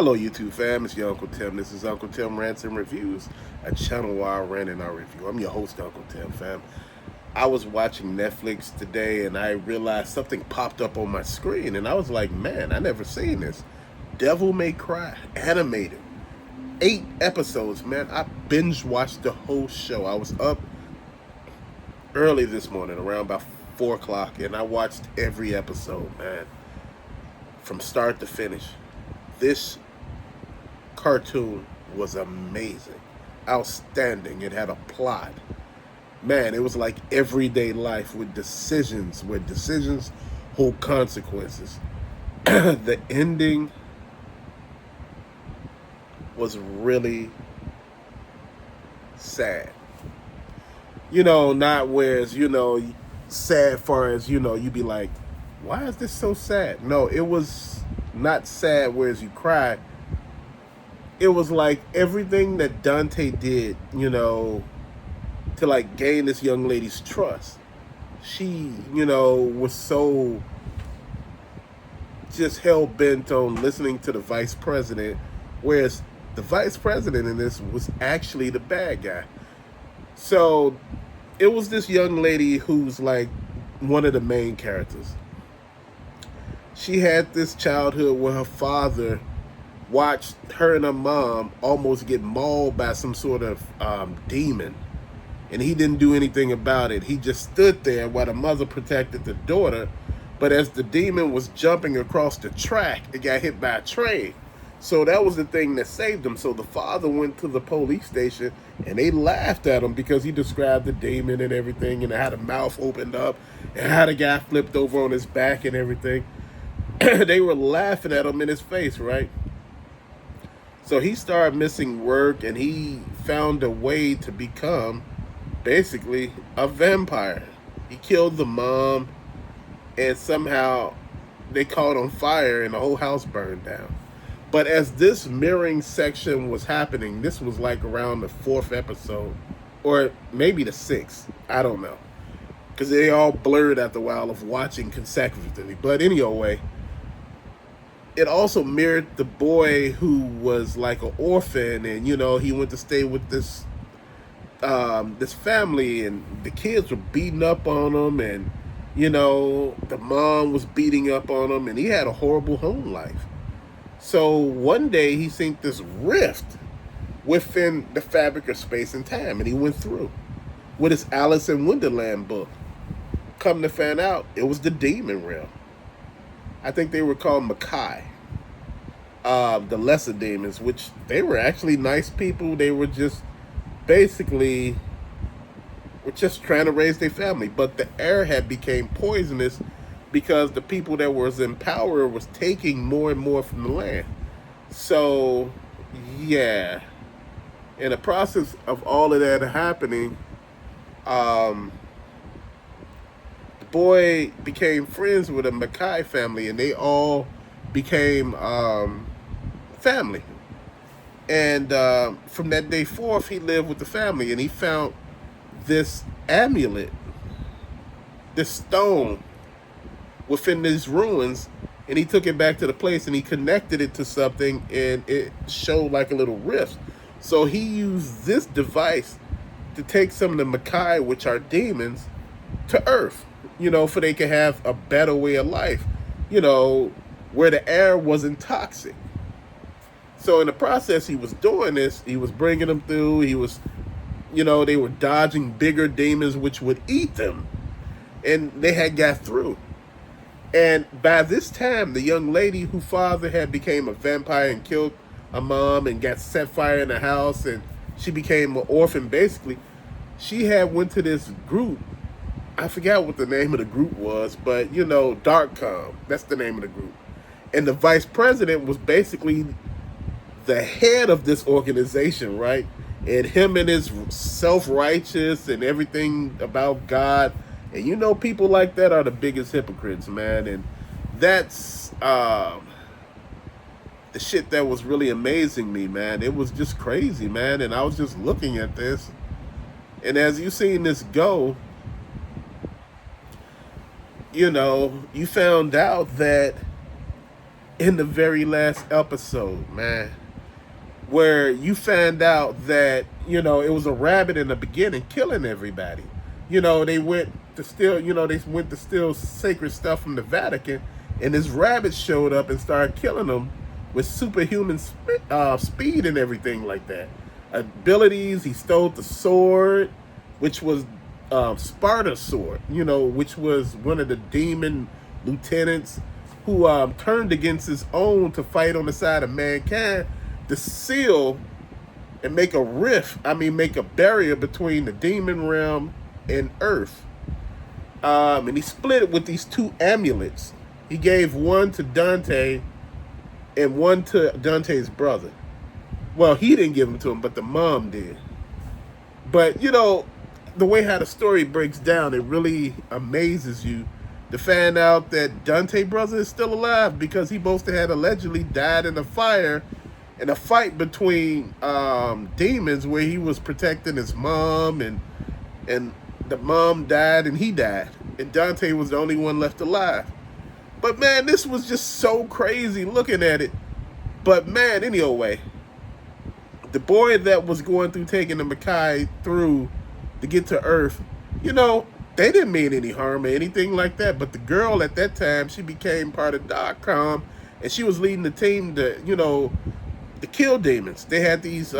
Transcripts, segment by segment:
Hello, YouTube fam. It's your Uncle Tim. This is Uncle Tim Rants and Reviews, a channel where I rant and I review. I'm your host, Uncle Tim, fam. I was watching Netflix today and I realized something popped up on my screen, and I was like, man, I never seen this. Devil May Cry, animated. 8 episodes, man. I binge watched the whole show. I was up early this morning, around about 4 o'clock, and I watched every episode, man, from start to finish. This cartoon was amazing, outstanding. It had a plot. Man, it was like everyday life with decisions, where decisions hold consequences. The ending was really sad. Not whereas, sad far as, you be like, why is this so sad? No, it was not sad whereas you cry. It was like everything that Dante did, to like gain this young lady's trust. She, was so just hell bent on listening to the vice president, whereas the vice president in this was actually the bad guy. So it was this young lady who's like one of the main characters. She had this childhood where her father watched her and her mom almost get mauled by some sort of demon. And he didn't do anything about it. He just stood there while the mother protected the daughter. But as the demon was jumping across the track, it got hit by a train. So that was the thing that saved him. So the father went to the police station and they laughed at him because he described the demon and everything, and how the mouth opened up and how the guy flipped over on his back and everything. They were laughing at him in his face, right? So he started missing work and he found a way to become basically a vampire. He killed the mom and somehow they caught on fire and the whole house burned down. But as this mirroring section was happening, this was like around the 4th episode or maybe the 6th. I don't know. Because they all blurred after a while of watching consecutively. But anyway, it also mirrored the boy who was like an orphan, and he went to stay with this family, and the kids were beating up on him, and the mom was beating up on him, and he had a horrible home life. So one day he seen this rift within the fabric of space and time, and he went through with his Alice in Wonderland book. Come to find out, it was the demon realm. I think they were called Makai, the lesser demons, which they were actually nice people. They were just basically were just trying to raise their family. But the air had became poisonous because the people that was in power was taking more and more from the land. So, yeah. In the process of all of that happening, the boy became friends with a Mackay family, and they all became family. And from that day forth, he lived with the family, and he found this amulet, this stone within these ruins, and he took it back to the place and he connected it to something, and it showed like a little rift. So he used this device to take some of the Makai, which are demons, to Earth, for they could have a better way of life, where the air wasn't toxic. So in the process, he was doing this, he was bringing them through, he was, they were dodging bigger demons which would eat them, and they had got through. And by this time, the young lady whose father had became a vampire and killed a mom and got set fire in the house, and she became an orphan basically. She had went to this group. I forgot what the name of the group was, but Darkcom. That's the name of the group. And the vice president was basically the head of this organization, right? And him and his self-righteous and everything about God. And people like that are the biggest hypocrites, man. And that's the shit that was really amazing me, man. It was just crazy, man. And I was just looking at this. And as you seen this go, you found out that in the very last episode, man, where you find out that, it was a rabbit in the beginning killing everybody. They went to steal, they went to steal sacred stuff from the Vatican, and this rabbit showed up and started killing them with superhuman speed and everything like that. Abilities, he stole the sword, which was Sparta's sword, which was one of the demon lieutenants who turned against his own to fight on the side of mankind to seal and make a make a barrier between the demon realm and Earth. And he split it with these two amulets. He gave one to Dante and one to Dante's brother. Well, he didn't give them to him, but the mom did. But, the way how the story breaks down, it really amazes you to find out that Dante's brother is still alive because he both had allegedly died in a fire in a fight between demons where he was protecting his mom, and the mom died and he died. And Dante was the only one left alive. But man, this was just so crazy looking at it. But man, anyway, the boy that was going through taking the Makai through to get to Earth, they didn't mean any harm or anything like that. But the girl at that time, she became part of .com, and she was leading the team to, to kill demons. They had these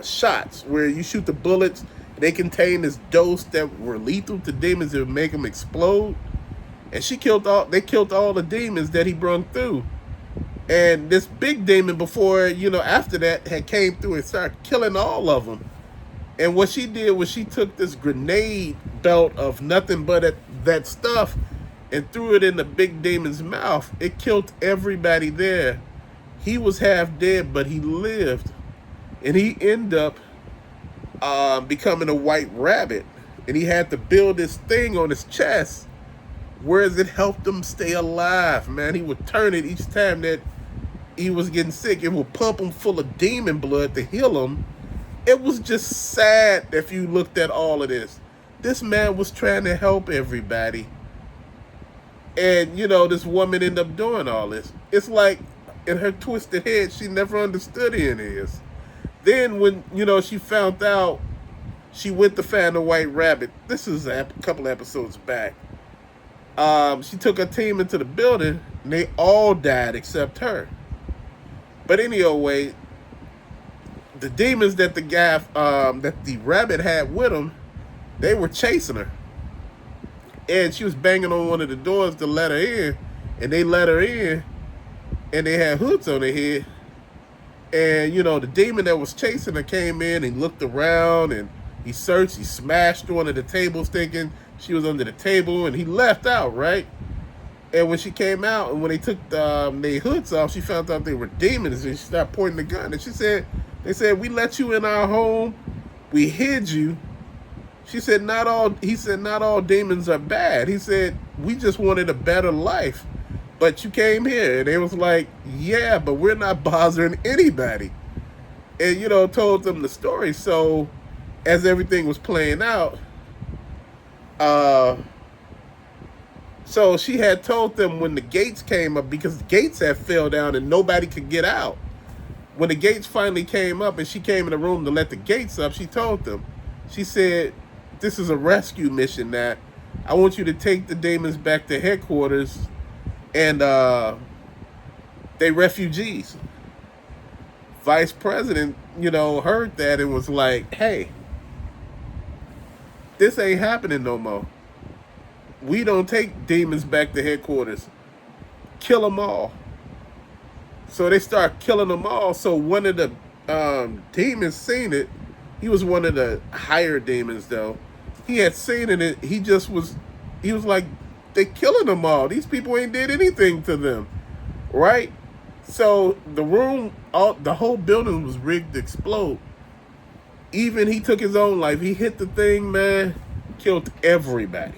shots where you shoot the bullets. They contain this dose that were lethal to demons that would make them explode. And they killed all the demons that he brought through. And this big demon before, after that had came through and started killing all of them. And what she did was she took this grenade belt of nothing but that stuff and threw it in the big demon's mouth. It killed everybody there. He was half dead, but he lived. And he ended up becoming a white rabbit. And he had to build this thing on his chest, whereas it helped him stay alive, man. He would turn it each time that he was getting sick. It would pump him full of demon blood to heal him. It was just sad if you looked at all of this. This man was trying to help everybody. And, this woman ended up doing all this. It's like, in her twisted head, she never understood any of this. Then when, she found out, she went to find a white rabbit. This is a couple episodes back. She took her team into the building, and they all died except her. But anyway, the demons that that the rabbit had with him, they were chasing her. And she was banging on one of the doors to let her in. And they let her in, and they had hoods on their head. And, the demon that was chasing her came in and looked around, and he searched. He smashed one of the tables thinking she was under the table, and he left out, right? And when she came out, and when they took their hoods off, she found out they were demons, and she started pointing the gun. And they said, we let you in our home. We hid you. He said, not all demons are bad. He said, we just wanted a better life. But you came here. And they was like, yeah, but we're not bothering anybody. And, told them the story. So as everything was playing out, so she had told them when the gates came up, because the gates had fell down and nobody could get out. When the gates finally came up and she came in the room to let the gates up, she told them, she said, this is a rescue mission that I want you to take the demons back to headquarters, and they refugees. Vice President, heard that and was like, hey, this ain't happening no more. We don't take demons back to headquarters. Kill them all. So they start killing them all. So one of the demons seen it. He was one of the higher demons, though. He had seen it. He was like, they killing them all. These people ain't did anything to them, right? So the whole building was rigged to explode. Even he took his own life. He hit the thing, man, killed everybody.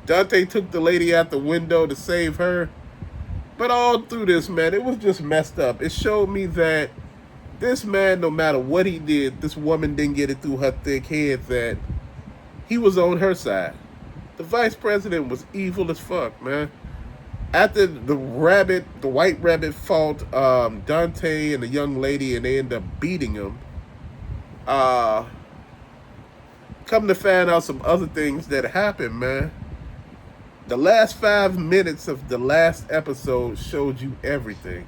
Dante took the lady out the window to save her. But all through this, man, it was just messed up. It showed me that this man, no matter what he did, this woman didn't get it through her thick head that he was on her side. The vice president was evil as fuck, man. After the white rabbit fought Dante and the young lady, and they end up beating him. Uh, Come to find out some other things that happened, man. The last 5 minutes of the last episode showed you everything.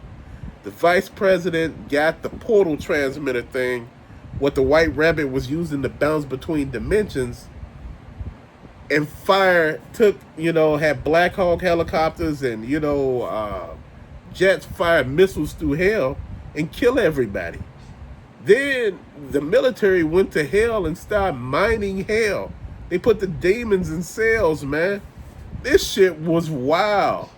The vice president got the portal transmitter thing, what the white rabbit was using to bounce between dimensions, and fire took, had Black Hawk helicopters and, jets fired missiles through hell and kill everybody. Then the military went to hell and started mining hell. They put the demons in cells, man. This shit was wild.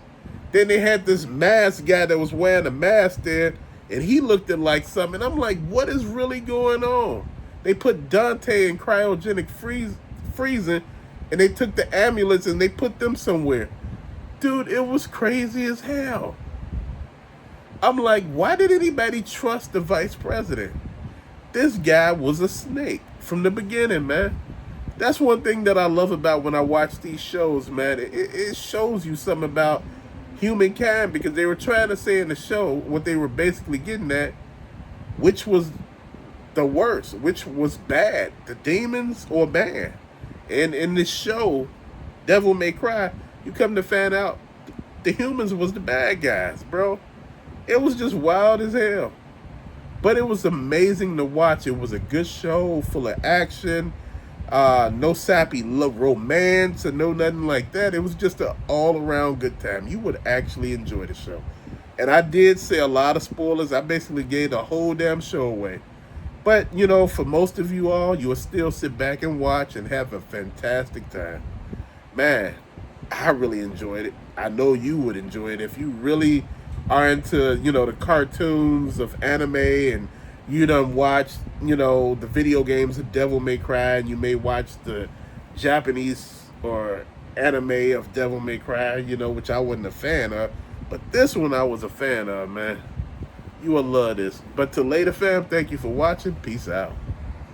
Then they had this mask guy that was wearing a mask there, and he looked at like something. I'm like, what is really going on? They put Dante in cryogenic freezing, and they took the amulets and they put them somewhere. Dude, it was crazy as hell. I'm like, why did anybody trust the vice president? This guy was a snake from the beginning, man. That's one thing that I love about when I watch these shows, man. It shows you something about humankind, because they were trying to say in the show what they were basically getting at, which was the worst, which was bad, the demons or man. And in this show, Devil May Cry, you come to find out the humans was the bad guys, bro. It was just wild as hell. But it was amazing to watch. It was a good show, full of action. No sappy romance or no nothing like that. It was just an all-around good time. You would actually enjoy the show. And I did say a lot of spoilers. I basically gave the whole damn show away. But, for most of you all, you will still sit back and watch and have a fantastic time. Man, I really enjoyed it. I know you would enjoy it if you really are into, the cartoons of anime, and you done watched, the video games of Devil May Cry, and you may watch the Japanese or anime of Devil May Cry, which I wasn't a fan of. But this one I was a fan of, man. You will love this. But to later, fam, thank you for watching. Peace out.